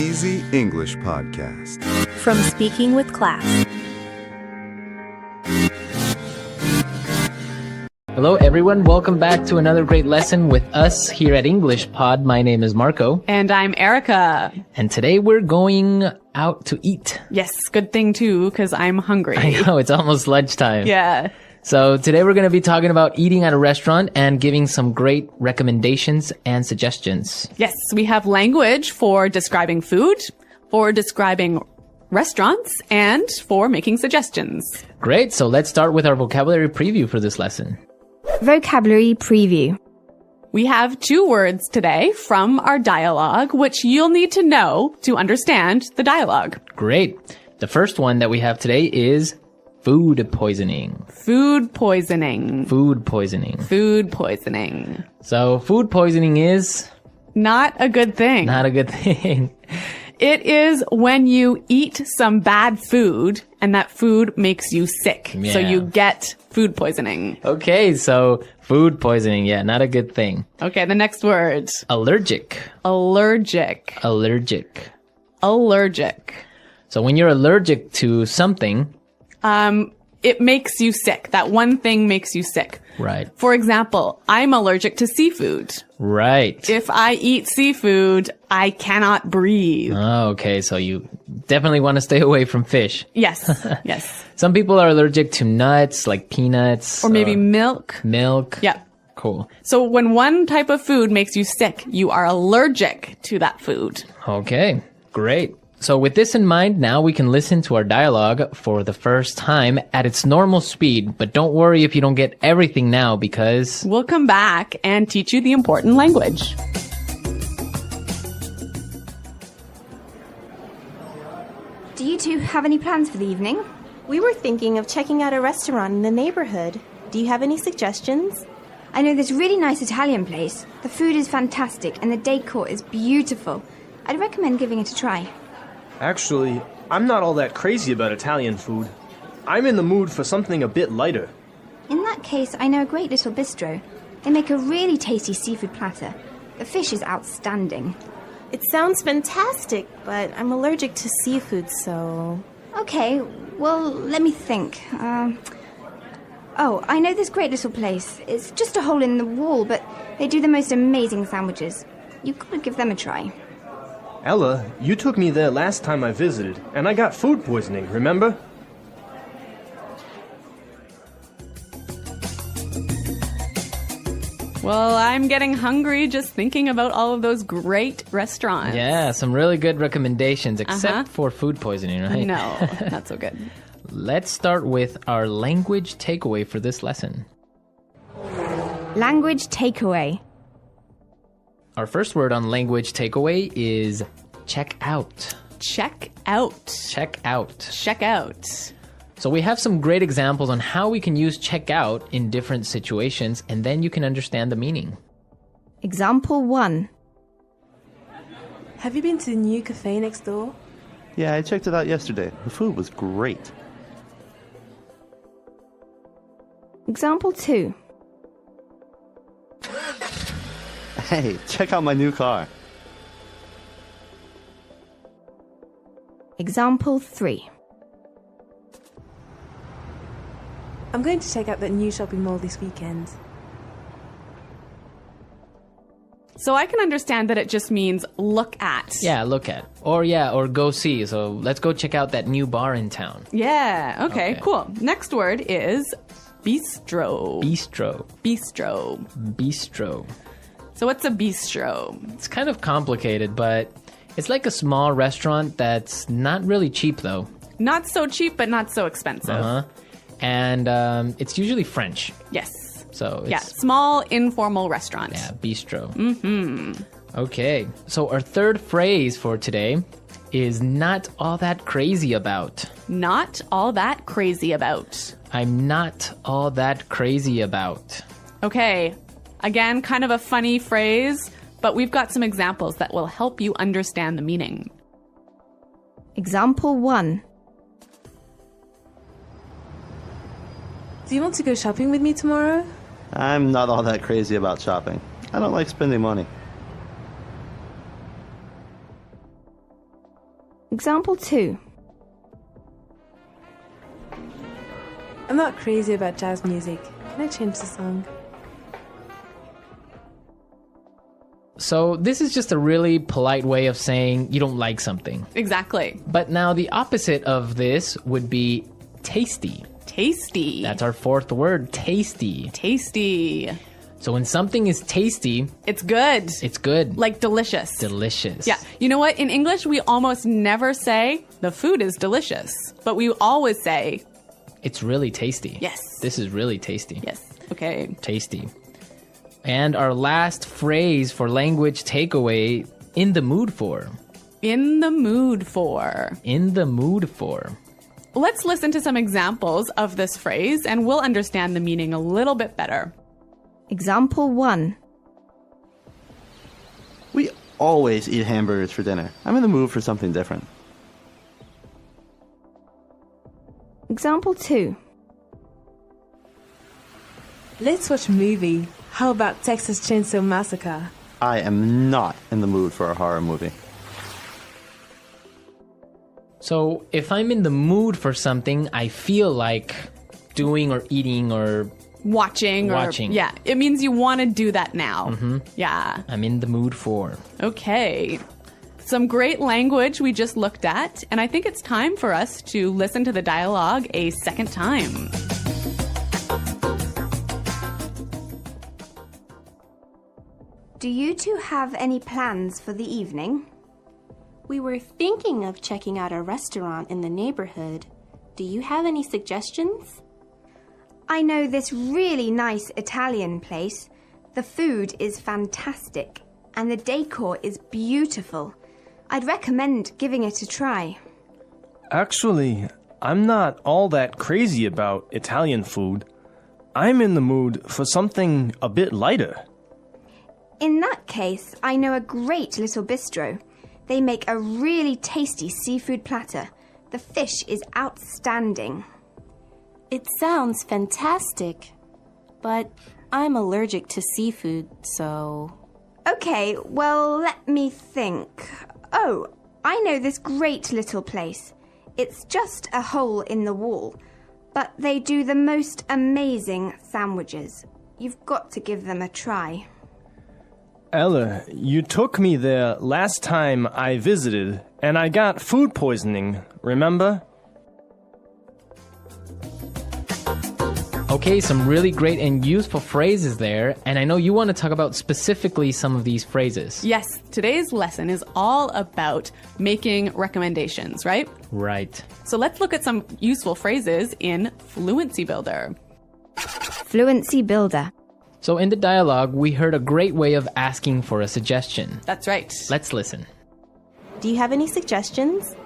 Easy English Podcast. From Speaking with Class. Hello everyone, welcome back to another great lesson with us here at English Pod. My name is Marco. And I'm Erica. And today we're going out to eat. Yes, good thing too, because I'm hungry. I know, it's almost lunchtime. Yeah. So today we're going to be talking about eating at a restaurant and giving some great recommendations and suggestions. Yes, we have language for describing food, for describing restaurants, and for making suggestions. Great, so let's start with our vocabulary preview for this lesson. Vocabulary preview. We have 2 words today from our dialogue, which you'll need to know to understand the dialogue. Great. The first one that we have today is food poisoning. Food poisoning. Food poisoning. Food poisoning. So food poisoning is Not a good thing. not a good thing. It is when you eat some bad food and that food makes you sick. Yeah. So you get food poisoning. Okay, so food poisoning, yeah, not a good thing. Okay, the next word. Allergic. Allergic. Allergic. Allergic. So when you're allergic to something, It makes you sick. That one thing makes you sick. right, For example, I'm allergic to seafood. right. If I eat seafood, I cannot breathe. Oh, okay, so you definitely want to stay away from fish. Yes, yes. Some people are allergic to nuts, like peanuts. Or maybe milk. milk. Yep. Cool. So when one type of food makes you sick, you are allergic to that food. Okay, great. So with this in mind, now we can listen to our dialogue for the first time at its normal speed. But don't worry if you don't get everything now because... We'll come back and teach you the important language. Do you two have any plans for the evening? We were thinking of checking out a restaurant in the neighborhood. Do you have any suggestions? I know this really nice Italian place. The food is fantastic and the decor is beautiful. I'd recommend giving it a try. Actually, I'm not all that crazy about Italian food. I'm in the mood for something a bit lighter. In that case, I know a great little bistro. They make a really tasty seafood platter. The fish is outstanding. It sounds fantastic, but I'm allergic to seafood, so... Okay, well, let me think. Oh, I know this great little place. It's just a hole in the wall, but they do the most amazing sandwiches. You could give them a try. Ella, you took me there last time I visited, and I got food poisoning, remember? Well, I'm getting hungry just thinking about all of those great restaurants. Yeah, some really good recommendations, except for food poisoning, right? No, not so good. Let's start with our language takeaway for this lesson. Language takeaway. Our first word on language takeaway is check out. Check out. Check out. Check out. So we have some great examples on how we can use check out in different situations, and then you can understand the meaning. Example 1. Have you been to the new cafe next door? Yeah, I checked it out yesterday. The food was great. Example 2. Hey, check out my new car. Example 3. I'm going to check out that new shopping mall this weekend. So I can understand that it just means look at. Yeah, look at. Or go see. So let's go check out that new bar in town. Yeah, okay, Okay. cool. Next word is bistro. Bistro. Bistro. Bistro. So what's a bistro? It's kind of complicated, but it's like a small restaurant that's not really cheap though. Not so cheap, but not so expensive. Uh-huh. And it's usually French. Yes. So it's... Yeah, small, informal restaurant. Yeah, bistro. Mm-hmm. Okay, so our third phrase for today is not all that crazy about. Not all that crazy about. I'm not all that crazy about. Okay, again, kind of a funny phrase, but we've got some examples that will help you understand the meaning. Example 1. Do you want to go shopping with me tomorrow? I'm not all that crazy about shopping. I don't like spending money. Example 2. I'm not crazy about jazz music. Can I change the song? So this is just a really polite way of saying you don't like something. Exactly. But now the opposite of this would be tasty. Tasty. That's our fourth word, tasty. Tasty. So when something is tasty, It's good. it's good. Like delicious. Delicious. Yeah. You know what? In English, we almost never say the food is delicious, but we always say, It's really tasty. Yes. This is really tasty. yes. Okay. Tasty. And our last phrase for language takeaway, in the mood for. In the mood for. In the mood for. Let's listen to some examples of this phrase and we'll understand the meaning a little bit better. Example 1. We always eat hamburgers for dinner. I'm in the mood for something different. Example 2. Let's watch a movie. How about Texas Chainsaw Massacre? I am not in the mood for a horror movie. So if I'm in the mood for something, I feel like doing or eating or Watching. Yeah. It means you want to do that now. Mm-hmm. Yeah. I'm in the mood for. Okay. Some great language we just looked at, and I think it's time for us to listen to the dialogue a second time. Do you two have any plans for the evening? We were thinking of checking out a restaurant in the neighborhood. Do you have any suggestions? I know this really nice Italian place. The food is fantastic, and the decor is beautiful. I'd recommend giving it a try. Actually, I'm not all that crazy about Italian food. I'm in the mood for something a bit lighter. In that case, I know a great little bistro. They make a really tasty seafood platter. The fish is outstanding. It sounds fantastic, but I'm allergic to seafood, so... Okay, well, let me think. Oh, I know this great little place. It's just a hole in the wall, but they do the most amazing sandwiches. You've got to give them a try. Ella, you took me there last time I visited, and I got food poisoning, remember? Okay, some really great and useful phrases there, and I know you want to talk about specifically some of these phrases. Yes, today's lesson is all about making recommendations, right? Right. So let's look at some useful phrases in Fluency Builder. Fluency Builder. So in the dialogue, we heard a great way of asking for a suggestion. That's right. Let's listen. Do you have any suggestions?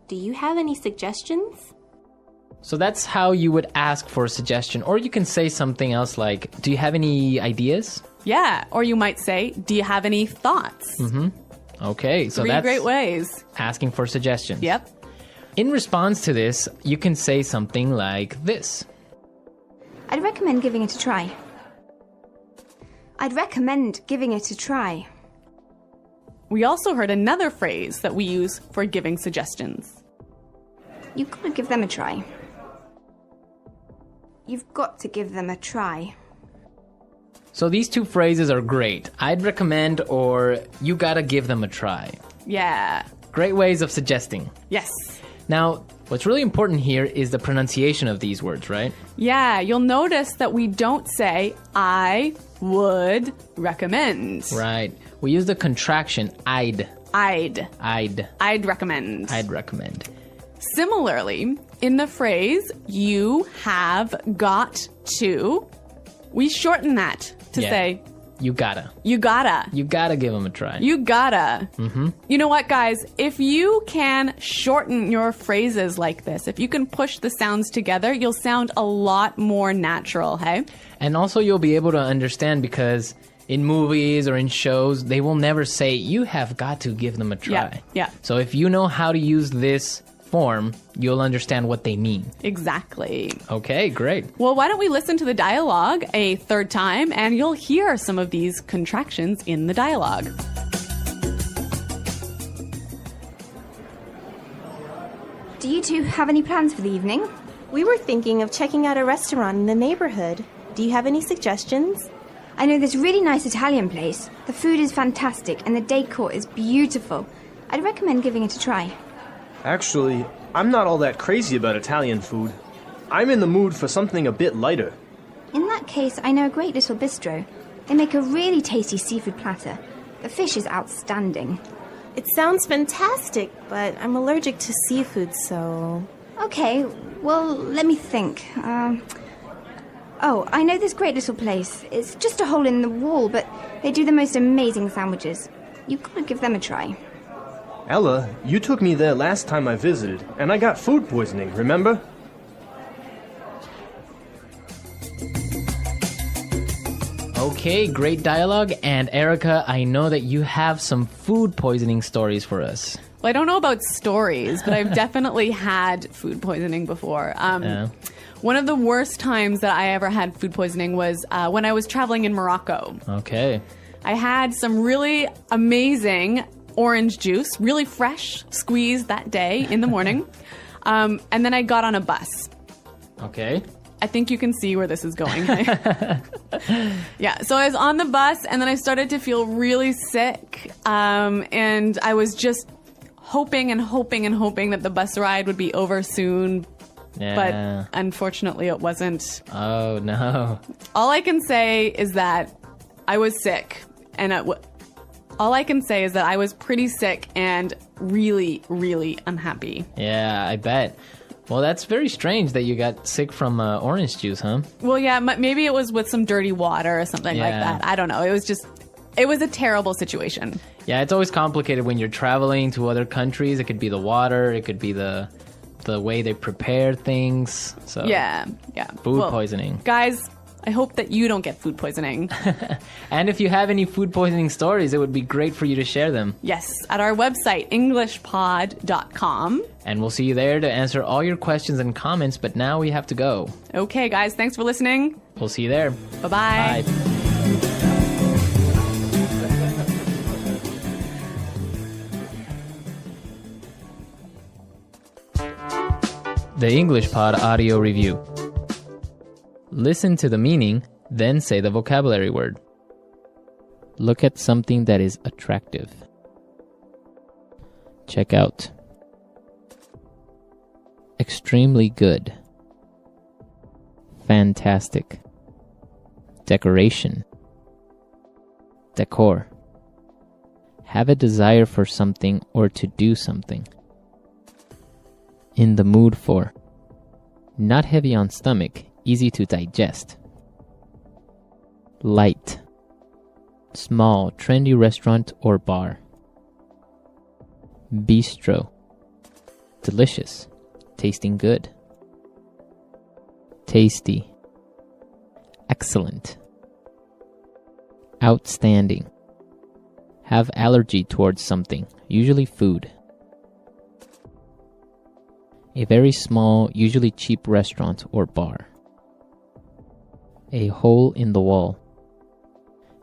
Do you have any suggestions? So that's how you would ask for a suggestion. Or you can say something else like, do you have any ideas? Yeah, or you might say, do you have any thoughts? Okay, so Three that's great ways. asking for suggestions. Yep. In response to this, you can say something like this. I'd recommend giving it a try. I'd recommend giving it a try. We also heard another phrase that we use for giving suggestions. You've got to give them a try. You've got to give them a try. So these two phrases are great. I'd recommend or you gotta give them a try. Yeah. Great ways of suggesting. Yes. Now, what's really important here is the pronunciation of these words, right? Yeah, you'll notice that we don't say, I would recommend. Right. We use the contraction I'd recommend. I'd recommend. Similarly, in the phrase, you have got to, we shorten that to Yeah. say, You gotta. you gotta. You gotta give them a try. You gotta. You know what, guys? If you can shorten your phrases like this, if you can push the sounds together, you'll sound a lot more natural, hey? And also you'll be able to understand because in movies or in shows, they will never say, you have got to give them a try. Yeah. So if you know how to use this form, you'll understand what they mean. Exactly. Okay, great. Well, why don't we listen to the dialogue a third time and you'll hear some of these contractions in the dialogue. Do you two have any plans for the evening? We were thinking of checking out a restaurant in the neighborhood. Do you have any suggestions? I know this really nice Italian place. The food is fantastic and the decor is beautiful. I'd recommend giving it a try. Actually, I'm not all that crazy about Italian food. I'm in the mood for something a bit lighter. In that case, I know a great little bistro. They make a really tasty seafood platter. The fish is outstanding. It sounds fantastic, but I'm allergic to seafood, so... Okay, well, let me think. Oh, I know this great little place. It's just a hole in the wall, but they do the most amazing sandwiches. You've got to give them a try. Ella, you took me there last time I visited, and I got food poisoning, remember? Okay, great dialogue. And Erica, I know that you have some food poisoning stories for us. Well, I don't know about stories, but I've definitely had food poisoning before. One of the worst times that I ever had food poisoning was when I was traveling in Morocco. Okay. I had some really amazing orange juice, really fresh, squeezed that day in the morning. And then I got on a bus. Okay. I think you can see where this is going. Yeah, so I was on the bus and then I started to feel really sick. And I was just hoping and hoping and hoping that the bus ride would be over soon. Yeah. But unfortunately it wasn't. Oh, no. All I can say is that I was sick. And all I can say is that I was pretty sick and really, really unhappy. Yeah, I bet. Well, that's very strange that you got sick from orange juice, huh? Well, yeah, maybe it was with some dirty water or something like that. I don't know. It was a terrible situation. Yeah, it's always complicated when you're traveling to other countries. It could be the water. It could be the way they prepare things. So Yeah. Food poisoning. Guys, I hope that you don't get food poisoning. And if you have any food poisoning stories, it would be great for you to share them. Yes, at our website, englishpod.com. And we'll see you there to answer all your questions and comments, but now we have to go. Okay, guys, thanks for listening. We'll see you there. Bye-bye. Bye. The English Pod Audio Review. Listen to the meaning, then say the vocabulary word. Look at something that is attractive. Check out. Extremely good. Fantastic. Decoration. Decor. Have a desire for something or to do something. In the mood for. Not heavy on stomach, easy to digest. Light. Small, trendy restaurant or bar. Bistro. Delicious, tasting good. Tasty. Excellent. Outstanding. Have allergy towards something, usually food. A very small, usually cheap restaurant or bar. A hole in the wall.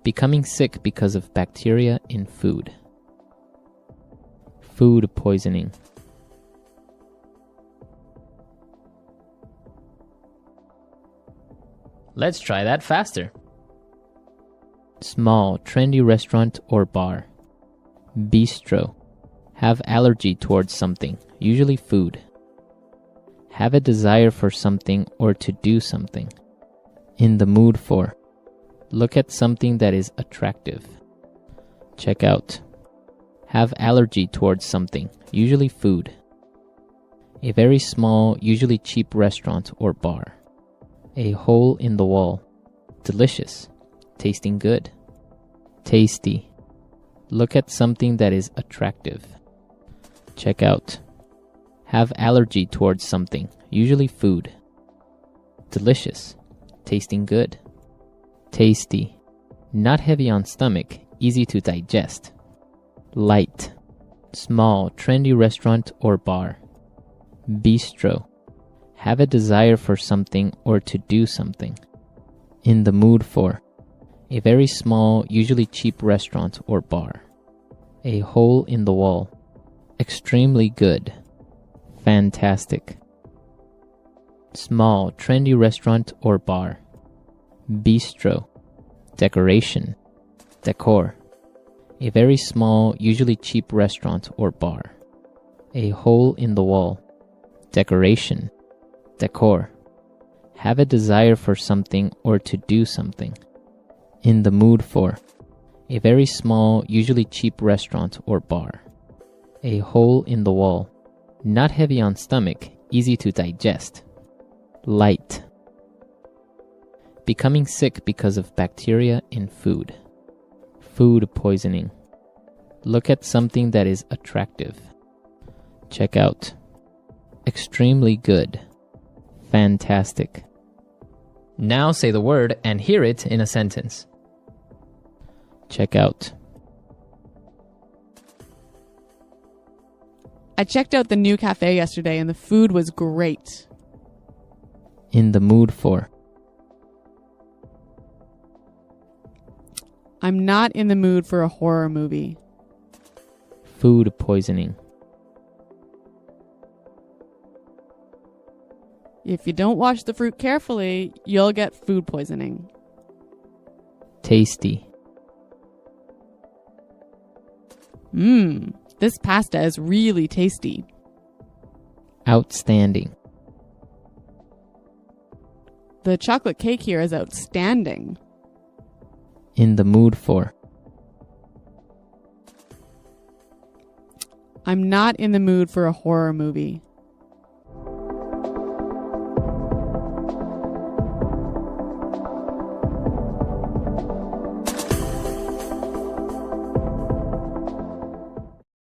Becoming sick because of bacteria in food. Food poisoning. Let's try that faster. Small, trendy restaurant or bar. Bistro. Have allergy towards something, usually food. Have a desire for something or to do something. In the mood for. Look at something that is attractive. Check out. Have allergy towards something, usually food. A very small, usually cheap restaurant or bar. A hole in the wall. Delicious, tasting good. Tasty. Look at something that is attractive. Check out. Have allergy towards something, usually food. Delicious, tasting good. Tasty. Not heavy on stomach, easy to digest. Light. Small, trendy restaurant or bar. Bistro. Have a desire for something or to do something. In the mood for. A very small, usually cheap restaurant or bar. A hole in the wall. Extremely good. Fantastic. Small, trendy restaurant or bar. Bistro. Decoration. Decor. A very small, usually cheap restaurant or bar. A hole in the wall. Decoration. Decor. Have a desire for something or to do something. In the mood for. A very small, usually cheap restaurant or bar. A hole in the wall. Not heavy on stomach, easy to digest. Light. Becoming sick because of bacteria in food. Food poisoning. Look at something that is attractive. Check out. Extremely good. Fantastic. Now say the word and hear it in a sentence. Check out. I checked out the new cafe yesterday and the food was great. In the mood for. I'm not in the mood for a horror movie. Food poisoning. If you don't wash the fruit carefully, you'll get food poisoning. Tasty. This pasta is really tasty. Outstanding. The chocolate cake here is outstanding. In the mood for. I'm not in the mood for a horror movie.